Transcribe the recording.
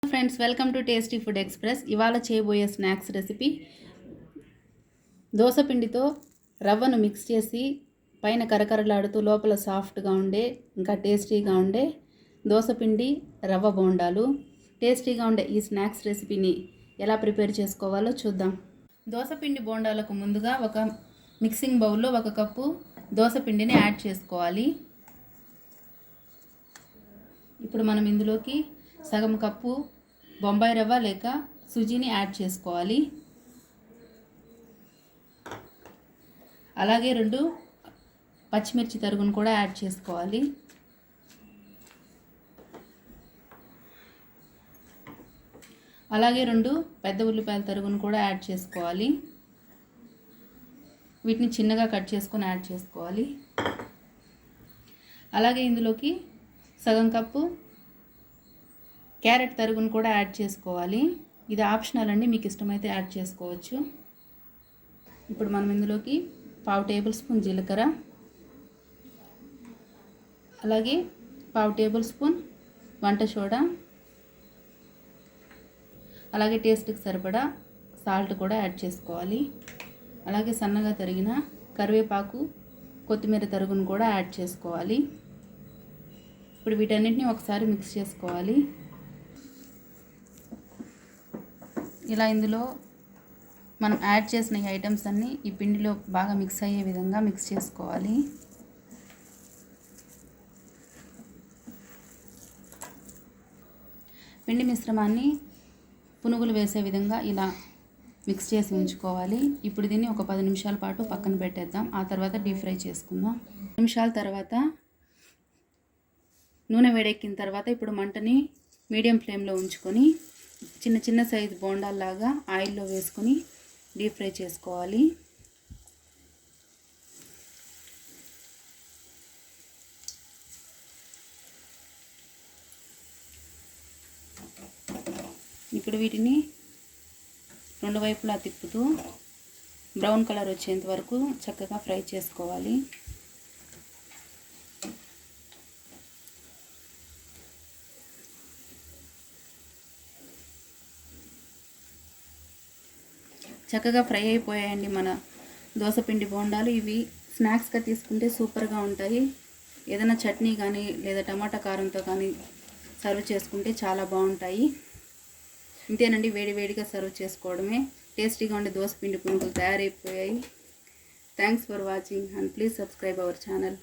Friends, welcome to tasty food express. ఇవాళ చేయబోయే snacks recipe dosa పిండితో రవ్వను మిక్స్ చేసి పైన కరకరలాడుతూ లోపల సాఫ్ట్గా ఉండే ఇంకా టేస్టీగా ఉండే దోసపిండి రవ్వ బోండాలు. టేస్టీగా ఉండే ఈ స్నాక్స్ రెసిపీని ఎలా ప్రిపేర్ చేసుకోవాలో చూద్దాం. దోసపిండి బోండాలకు ముందుగా ఒక మిక్సింగ్ బౌల్లో 1 కప్పు దోసపిండిని యాడ్ చేసుకోవాలి. ఇప్పుడు మనం ఇందులోకి సగం కప్పు బొంబాయి రవ్వ లేక సుజీని యాడ్ చేసుకోవాలి. అలాగే 2 పచ్చిమిర్చి తరుగును కూడా యాడ్ చేసుకోవాలి. అలాగే 2 పెద్ద ఉల్లిపాయల తరుగును కూడా యాడ్ చేసుకోవాలి. వీటిని చిన్నగా కట్ చేసుకొని యాడ్ చేసుకోవాలి. అలాగే ఇందులోకి సగం కప్పు క్యారెట్ తరుగును కూడా యాడ్ చేసుకోవాలి. ఇది ఆప్షనల్ అండి, మీకు ఇష్టమైతే యాడ్ చేసుకోవచ్చు. ఇప్పుడు మనం ఇందులోకి 1/2 టేబుల్ స్పూన్ జీలకర్ర, అలాగే 1/2 టేబుల్ స్పూన్ వంట సోడా, అలాగే టేస్ట్కి సరిపడా సాల్ట్ కూడా యాడ్ చేసుకోవాలి. అలాగే సన్నగా తరిగిన కరివేపాకు, కొత్తిమీర తరుగును కూడా యాడ్ చేసుకోవాలి. ఇప్పుడు వీటన్నిటిని ఒకసారి మిక్స్ చేసుకోవాలి. ఇలా ఇందులో మనం యాడ్ చేసిన ఈ ఐటమ్స్ అన్నీ ఈ పిండిలో బాగా మిక్స్ అయ్యే విధంగా మిక్స్ చేసుకోవాలి. పిండి మిశ్రమాన్ని పునుగులు వేసే విధంగా ఇలా మిక్స్ చేసి ఉంచుకోవాలి. ఇప్పుడు దీన్ని ఒక 10 నిమిషాల పాటు పక్కన పెట్టేద్దాం. ఆ తర్వాత డీప్ ఫ్రై చేసుకుందాం. 10 నిమిషాల తర్వాత నూనె వేడెక్కిన తర్వాత ఇప్పుడు మంటని మీడియం ఫ్లేమ్లో ఉంచుకొని చిన్న చిన్న సైజు బోండాల్లాగా ఆయిల్లో వేసుకొని డీప్ ఫ్రై చేసుకోవాలి. ఇప్పుడు వీటిని 2 వైపులా తిప్పుతూ బ్రౌన్ కలర్ వచ్చేంత వరకు చక్కగా ఫ్రై చేసుకోవాలి. చక్కగా ఫ్రై అయిపోయాయండి మన దోసపిండి బోండాలు. ఇవి స్నాక్స్గా తీసుకుంటే సూపర్గా ఉంటాయి. ఏదైనా చట్నీ కానీ లేదా టమాటా కారంతో కానీ సర్వ్ చేసుకుంటే చాలా బాగుంటాయి. ఇంతేనండి, వేడివేడిగా సర్వ్ చేసుకోవడమే. టేస్టీగా ఉండే దోసపిండి పునుగులు తయారైపోయాయి. Thanks for watching and please subscribe our channel.